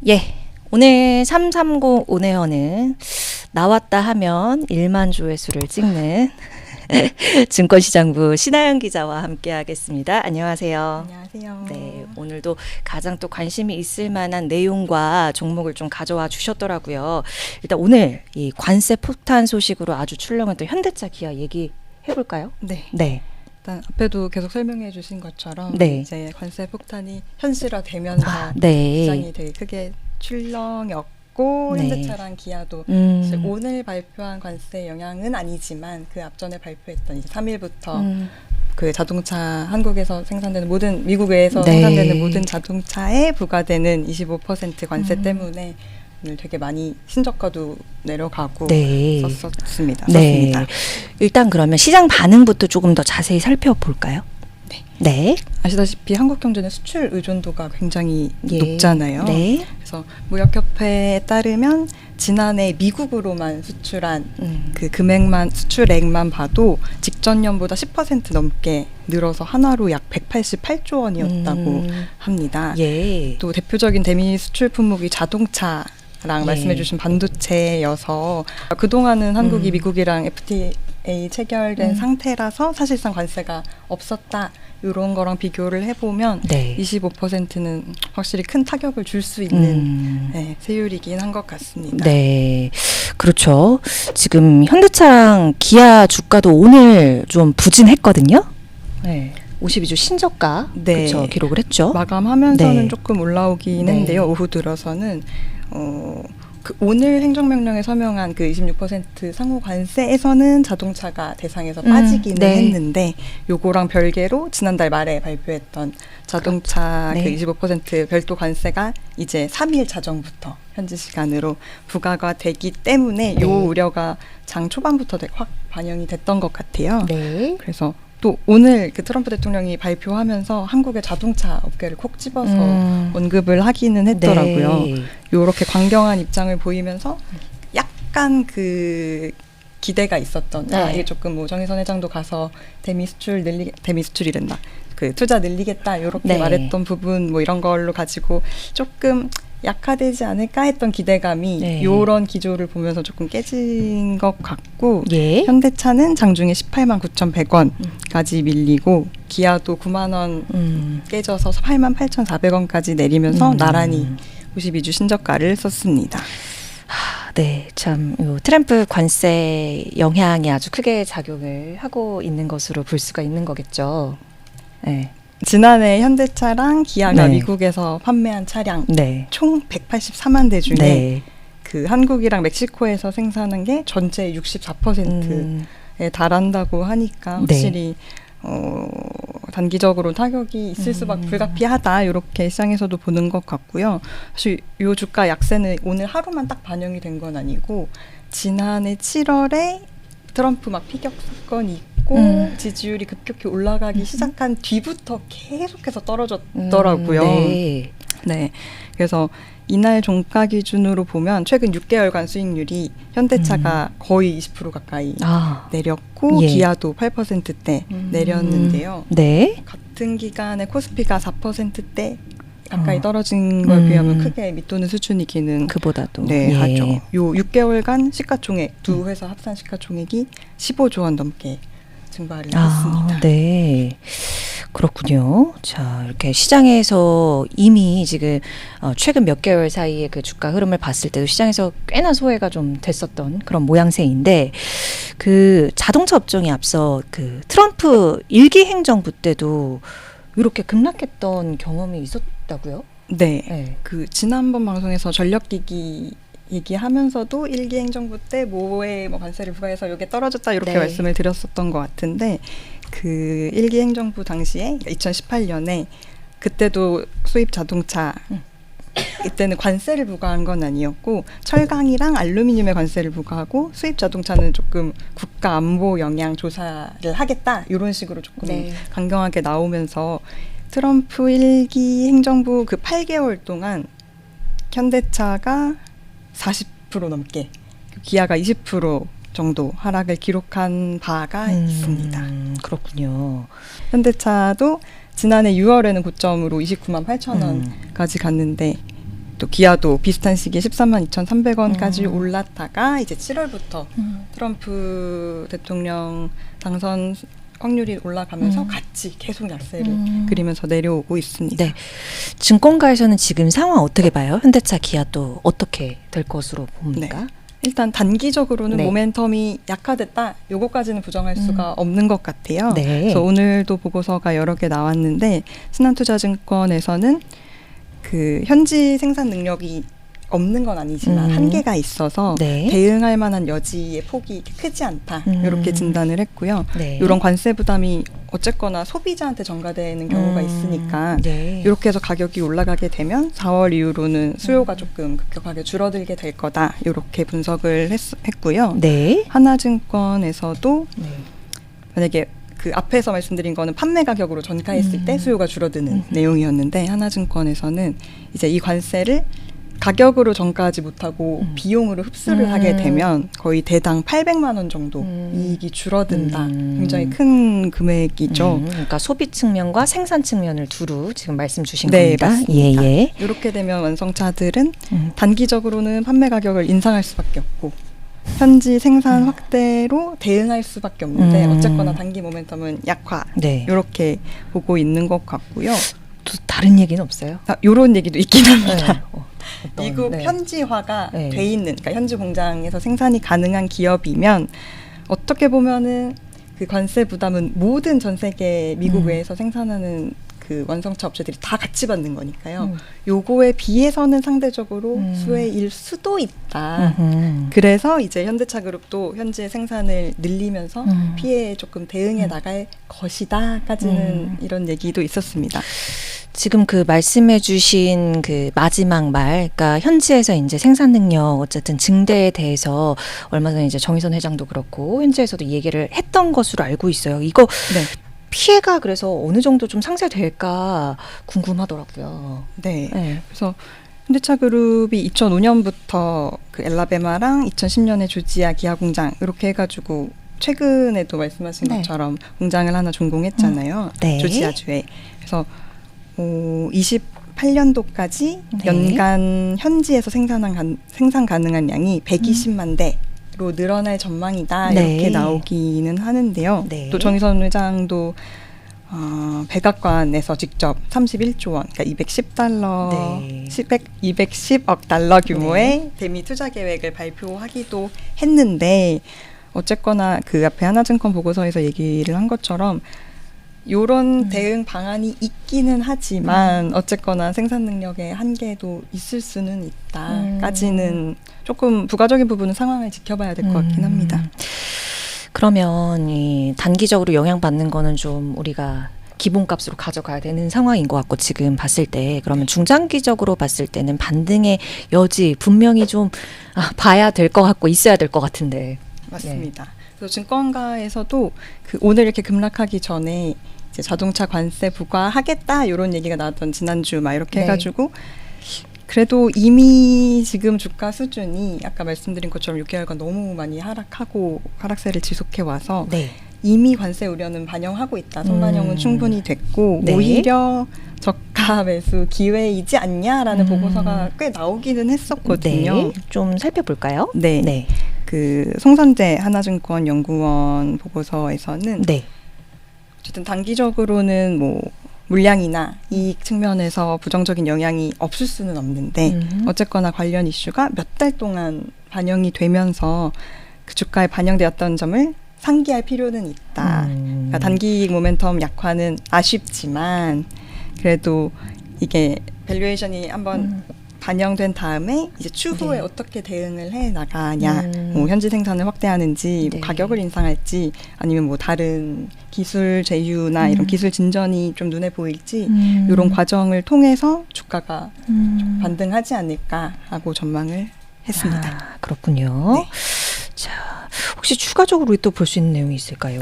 예, 오늘 330 온에어는 나왔다 하면 1만 조회수를 찍는 증권시장부 신하영 기자와 함께 하겠습니다. 안녕하세요. 안녕하세요. 네, 오늘도 가장 또 관심이 있을 만한 내용과 종목을 좀 가져와 주셨더라고요. 일단 오늘 이 관세 폭탄 소식으로 아주 출렁한 또 현대차 기아 얘기해 볼까요? 네. 네. 일단 앞에도 계속 설명해 주신 것처럼 네. 이제 관세 폭탄이 현실화되면서 네. 시장이 되게 크게 출렁였고 네. 현대차랑 기아도 사실 오늘 발표한 관세 영향은 아니지만 그 앞전에 발표했던 이제 3일부터 그 자동차 한국에서 생산되는 모든 미국에서 네. 생산되는 모든 자동차에 부과되는 25% 관세 때문에 오늘 되게 많이 신저가도 내려가고 네. 썼습니다. 네. 일단 그러면 시장 반응부터 조금 더 자세히 살펴볼까요? 네. 네. 아시다시피 한국 경제는 수출 의존도가 굉장히 예. 높잖아요. 네. 그래서 무역협회에 따르면 지난해 미국으로만 수출한 그 금액만 수출액만 봐도 직전 년보다 10% 넘게 늘어서 한화로 약 188조 원이었다고 합니다. 예. 또 대표적인 대미 수출 품목이 자동차 랑 예. 말씀해주신 반도체여서 그동안은 한국이 미국이랑 FTA 체결된 상태라서 사실상 관세가 없었다 이런 거랑 비교를 해보면 네. 25%는 확실히 큰 타격을 줄 수 있는 네, 세율이긴 한 것 같습니다. 네. 그렇죠. 지금 현대차랑 기아 주가도 오늘 좀 부진했거든요. 네. 52주 신저가 네. 그렇죠. 기록을 했죠. 마감하면서는 네. 조금 올라오긴 네. 했는데요. 오후 들어서는 그 오늘 행정명령에 서명한 그 26% 상호 관세에서는 자동차가 대상에서 빠지기는 네. 했는데 요거랑 별개로 지난달 말에 발표했던 자동차 네. 그 25% 별도 관세가 이제 3일 자정부터 현지 시간으로 부과가 되기 때문에 네. 요 우려가 장 초반부터 확 반영이 됐던 것 같아요. 네. 그래서 또 오늘 그 트럼프 대통령이 발표하면서 한국의 자동차 업계를 콕 집어서 언급을 하기는 했더라고요. 네. 요렇게 강경한 입장을 보이면서 약간 그 기대가 있었던 네. 이게 조금 뭐 정의선 회장도 가서 대미 수출이랬나 그 투자 늘리겠다 요렇게 네. 말했던 부분 뭐 이런 걸로 가지고 조금 약화되지 않을까 했던 기대감이 네. 요런 기조를 보면서 조금 깨진 것 같고 예. 현대차는 장중에 18만 9,100원까지 밀리고 기아도 9만 원 깨져서 8만 8,400원까지 내리면서 나란히 52주 신저가를 썼습니다. 네, 참 요 트럼프 관세 영향이 아주 크게 작용을 하고 있는 것으로 볼 수가 있는 거겠죠. 네. 지난해 현대차랑 기아가 네. 미국에서 판매한 차량 네. 총 184만 대 중에 네. 그 한국이랑 멕시코에서 생산한 게 전체의 64%에 달한다고 하니까 확실히 단기적으로 타격이 있을 수밖에 불가피하다 이렇게 시장에서도 보는 것 같고요. 사실 이 주가 약세는 오늘 하루만 딱 반영이 된 건 아니고 지난해 7월에 트럼프 막 피격 사건이 있고 지지율이 급격히 올라가기 시작한 뒤부터 계속해서 떨어졌더라고요. 네. 네, 그래서 이날 종가 기준으로 보면 최근 6개월간 수익률이 현대차가 거의 20% 가까이 내렸고 예. 기아도 8%대 내렸는데요. 네. 같은 기간에 코스피가 4%대 가까이 떨어진 걸 비하면 크게 밑도는 수준이기는 그보다도 네, 예. 하죠. 요 6개월간 시가총액 두 회사 합산 시가총액이 15조 원 넘게 증발을 했습니다. 네. 그렇군요. 자, 이렇게 시장에서 이미 지금 최근 몇 개월 사이에 그 주가 흐름을 봤을 때도 시장에서 꽤나 소외가 좀 됐었던 그런 모양새인데 그 자동차 업종이 앞서 그 트럼프 일기 행정부 때도 이렇게 급락했던 경험이 있었다고요? 네. 네. 그 지난번 방송에서 전력기기 얘기하면서도 일기 행정부 때 뭐에 뭐 관세를 부과해서 이게 떨어졌다 이렇게 네. 말씀을 드렸었던 것 같은데 그 일기 행정부 당시에 2018년에 그때도 수입 자동차 이때는 관세를 부과한 건 아니었고 철강이랑 알루미늄에 관세를 부과하고 수입 자동차는 조금 국가 안보 영향 조사를 하겠다 이런 식으로 조금 네. 강경하게 나오면서 트럼프 1기 행정부 그 8개월 동안 현대차가 40% 넘게 기아가 20% 정도 하락을 기록한 바가 있습니다. 그렇군요. 현대차도 지난해 6월에는 고점으로 29만 8천 원까지 갔는데 또 기아도 비슷한 시기에 13만 2,300원까지 올랐다가 이제 7월부터 트럼프 대통령 당선 확률이 올라가면서 같이 계속 약세를 그리면서 내려오고 있습니다. 네. 증권가에서는 지금 상황 어떻게 봐요? 현대차, 기아도 어떻게 될 것으로 봅니까? 네. 일단 단기적으로는 네. 모멘텀이 약화됐다. 요거까지는 부정할 수가 없는 것 같아요. 네. 그래서 오늘도 보고서가 여러 개 나왔는데 신한투자증권에서는 그 현지 생산 능력이 없는 건 아니지만 한계가 있어서 네. 대응할 만한 여지의 폭이 크지 않다. 이렇게 진단을 했고요. 네. 이런 관세 부담이 어쨌거나 소비자한테 전가되는 경우가 있으니까 네. 이렇게 해서 가격이 올라가게 되면 4월 이후로는 수요가 조금 급격하게 줄어들게 될 거다. 이렇게 분석을 했고요. 네. 하나증권에서도 네. 만약에 그 앞에서 말씀드린 거는 판매 가격으로 전가했을 때 수요가 줄어드는 내용이었는데 하나증권에서는 이제 이 관세를 가격으로 전가하지 못하고 비용으로 흡수를 하게 되면 거의 대당 800만 원 정도 이익이 줄어든다. 굉장히 큰 금액이죠. 그러니까 소비 측면과 생산 측면을 두루 지금 말씀 주신 네, 겁니다. 맞습니다. 예. 이렇게 되면 완성차들은 단기적으로는 판매 가격을 인상할 수밖에 없고 현지 생산 확대로 대응할 수밖에 없는데 어쨌거나 단기 모멘텀은 약화. 네. 이렇게 보고 있는 것 같고요. 또 다른 얘기는 없어요? 이런 얘기도 있긴 합니다. 네. 어떤, 미국 네. 현지화가 네. 돼 있는, 그러니까 현지 공장에서 생산이 가능한 기업이면 어떻게 보면은 그 관세 부담은 모든 전 세계 미국 외에서 생산하는 그 완성차 업체들이 다 같이 받는 거니까요. 요거에 비해서는 상대적으로 수혜일 수도 있다. 그래서 이제 현대차 그룹도 현지의 생산을 늘리면서 피해에 조금 대응해 나갈 것이다까지는 이런 얘기도 있었습니다. 지금 그 말씀해주신 그 마지막 말, 그러니까 현지에서 이제 생산 능력 어쨌든 증대에 대해서 얼마 전에 이제 정의선 회장도 그렇고 현지에서도 얘기를 했던 것으로 알고 있어요. 이거 네. 피해가 그래서 어느 정도 좀 상쇄될까 궁금하더라고요. 네. 네. 그래서 현대차 그룹이 2005년부터 그 엘라베마랑 2010년에 조지아 기아 공장 이렇게 해가지고 최근에도 말씀하신 네. 것처럼 공장을 하나 준공했잖아요. 네. 조지아주에. 그래서 28년도까지 네. 연간 현지에서 생산 가능한 양이 120만 대로 늘어날 전망이다. 네. 이렇게 나오기는 하는데요. 네. 또 정의선 회장도 백악관에서 직접 31조 원, 그러니까 210달러, 네. 210억 달러 규모의 대미 투자 계획을 발표하기도 했는데 어쨌거나 그 앞에 하나증권 보고서에서 얘기를 한 것처럼 요런 대응 방안이 있기는 하지만 어쨌거나 생산 능력의 한계도 있을 수는 있다까지는 조금 부가적인 부분은 상황을 지켜봐야 될 것 같긴 합니다. 그러면 이 단기적으로 영향받는 거는 좀 우리가 기본값으로 가져가야 되는 상황인 것 같고 지금 봤을 때 그러면 중장기적으로 봤을 때는 반등의 여지 분명히 좀 봐야 될 것 같고 있어야 될 것 같은데. 맞습니다. 그래서 증권가에서도 그 오늘 이렇게 급락하기 전에 이제 자동차 관세 부과하겠다 이런 얘기가 나왔던 지난주 막 이렇게 네. 해가지고 그래도 이미 지금 주가 수준이 아까 말씀드린 것처럼 6개월간 너무 많이 하락하고 하락세를 지속해 와서 네. 이미 관세 우려는 반영하고 있다. 선반영은 충분히 됐고 네. 오히려 저가 매수 기회이지 않냐라는 보고서가 꽤 나오기는 했었거든요. 네. 좀 살펴볼까요? 네. 네. 그 송선재 하나증권 연구원 보고서에서는 네. 어쨌든 단기적으로는 뭐 물량이나 이익 측면에서 부정적인 영향이 없을 수는 없는데 어쨌거나 관련 이슈가 몇 달 동안 반영이 되면서 그 주가에 반영되었던 점을 상기할 필요는 있다. 그러니까 단기 모멘텀 약화는 아쉽지만 그래도 이게 밸류에이션이 한번 반영된 다음에 이제 추후에 네. 어떻게 대응을 해 나가냐, 뭐 현지 생산을 확대하는지, 네. 뭐 가격을 인상할지, 아니면 뭐 다른 기술 제휴나 이런 기술 진전이 좀 눈에 보일지 이런 과정을 통해서 주가가 좀 반등하지 않을까 하고 전망을 했습니다. 그렇군요. 네. 자, 혹시 추가적으로 또 볼 수 있는 내용이 있을까요?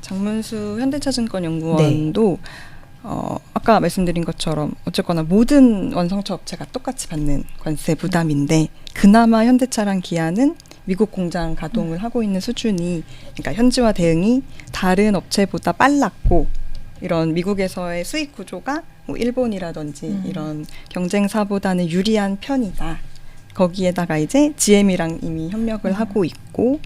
정문수 현대차증권 연구원도 아까 말씀드린 것처럼 어쨌거나 모든 완성차 업체가 똑같이 받는 관세 부담인데 그나마 현대차랑 기아는 미국 공장 가동을 하고 있는 수준이 그러니까 현지화 대응이 다른 업체보다 빨랐고 이런 미국에서의 수익 구조가 뭐 일본이라든지 이런 경쟁사보다는 유리한 편이다. 거기에다가 이제 GM이랑 이미 협력을 하고 있고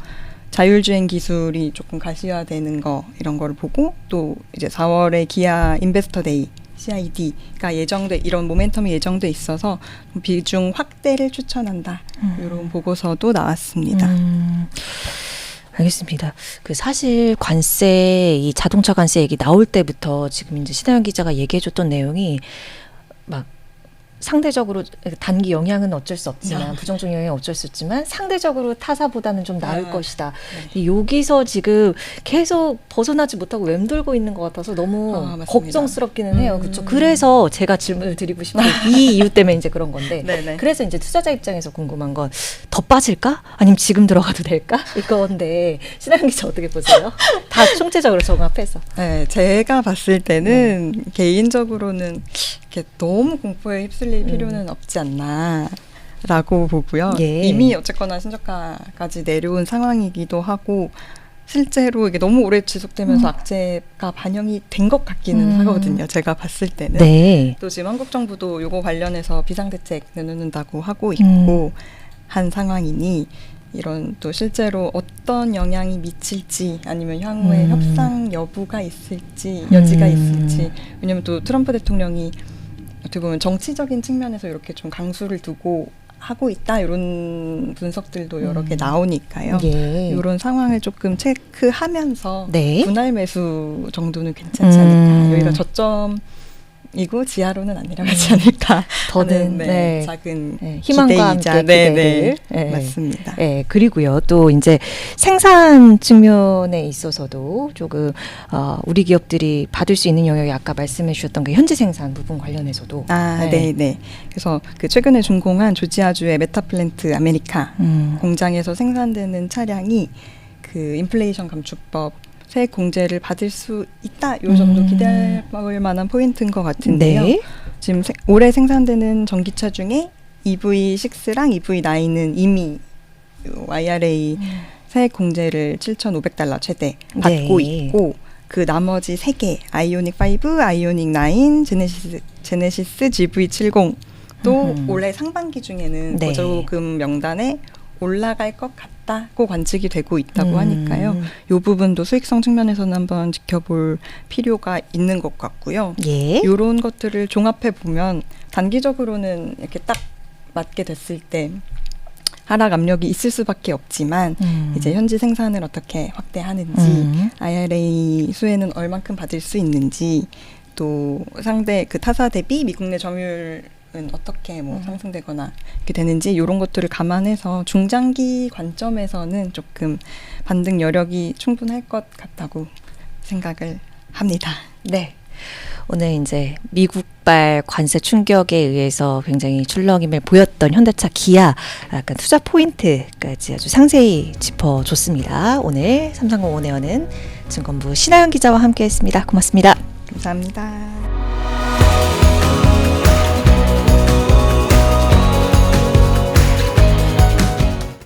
자율주행 기술이 조금 가시화되는 거 이런 거를 보고 또 이제 4월에 기아 인베스터 데이 CID가 이런 모멘텀이 예정돼 있어서 비중 확대를 추천한다. 이런 보고서도 나왔습니다. 알겠습니다. 그 사실 관세, 이 자동차 관세 얘기 나올 때부터 지금 이제 신하영 기자가 얘기해줬던 내용이 막 상대적으로 단기 영향은 어쩔 수 없지만 부정적 영향이 어쩔 수 없지만 상대적으로 타사보다는 좀 나을 것이다. 근데 여기서 지금 계속 벗어나지 못하고 맴돌고 있는 것 같아서 너무 걱정스럽기는 해요. 그렇죠. 그래서 제가 질문을 드리고 싶은 이 이유 때문에 이제 그런 건데 네네. 그래서 이제 투자자 입장에서 궁금한 건 더 빠질까? 아니면 지금 들어가도 될까? 이건데 신하영 기자 어떻게 보세요? 다 총체적으로 종합해서. 네, 제가 봤을 때는 개인적으로는 이렇게 너무 공포에 휩쓸릴 필요는 없지 않나라고 보고요. 예. 이미 어쨌거나 신저가까지 내려온 상황이기도 하고 실제로 이게 너무 오래 지속되면서 악재가 반영이 된 것 같기는 하거든요. 제가 봤을 때는. 네. 또 지금 한국 정부도 요거 관련해서 비상대책 내놓는다고 하고 있고 한 상황이니 이런 또 실제로 어떤 영향이 미칠지 아니면 향후에 협상 여부가 있을지 여지가 있을지 왜냐면 또 트럼프 대통령이 어떻게 보면 정치적인 측면에서 이렇게 좀 강수를 두고 하고 있다 이런 분석들도 여러 개 나오니까요. 예. 이런 상황을 조금 체크하면서 네. 분할 매수 정도는 괜찮지 않을까. 여기가 저점이고 지하로는 안 내려가지 않을까. 더는 하는, 작은 희망과 함께 기대이자 기대를. 맞습니다. 네, 그리고요. 또 이제 생산 측면에 있어서도 조금 우리 기업들이 받을 수 있는 영역이 아까 말씀해 주셨던 그 현지 생산 부분 관련해서도 네. 그래서 그 최근에 준공한 조지아주의 메타플랜트 아메리카 공장에서 생산되는 차량이 그 인플레이션 감축법 세액 공제를 받을 수 있다. 요 정도 기대할 만한 포인트인 것 같은데요. 네. 지금 올해 생산되는 전기차 중에 EV6랑 EV9은 이미 IRA 세액 공제를 7,500달러 최대 받고 네. 있고 그 나머지 3개 아이오닉 5, 아이오닉 9, 제네시스 GV70도 올해 상반기 중에는 네. 보조금 명단에 올라갈 것 같다고 관측이 되고 있다고 하니까요. 이 부분도 수익성 측면에서는 한번 지켜볼 필요가 있는 것 같고요. 예. 이런 것들을 종합해 보면 단기적으로는 이렇게 딱 맞게 됐을 때 하락 압력이 있을 수밖에 없지만 이제 현지 생산을 어떻게 확대하는지 IRA 수혜는 얼만큼 받을 수 있는지 또 상대 그 타사 대비 미국 내 점유율 어떻게 뭐 상승되거나 이렇게 되는지 이런 것들을 감안해서 중장기 관점에서는 조금 반등 여력이 충분할 것 같다고 생각을 합니다. 네. 오늘 이제 미국발 관세 충격에 의해서 굉장히 출렁임을 보였던 현대차, 기아 약간 투자 포인트까지 아주 상세히 짚어줬습니다. 오늘 삼성공원에어는 증권부 신하영 기자와 함께했습니다. 고맙습니다. 감사합니다.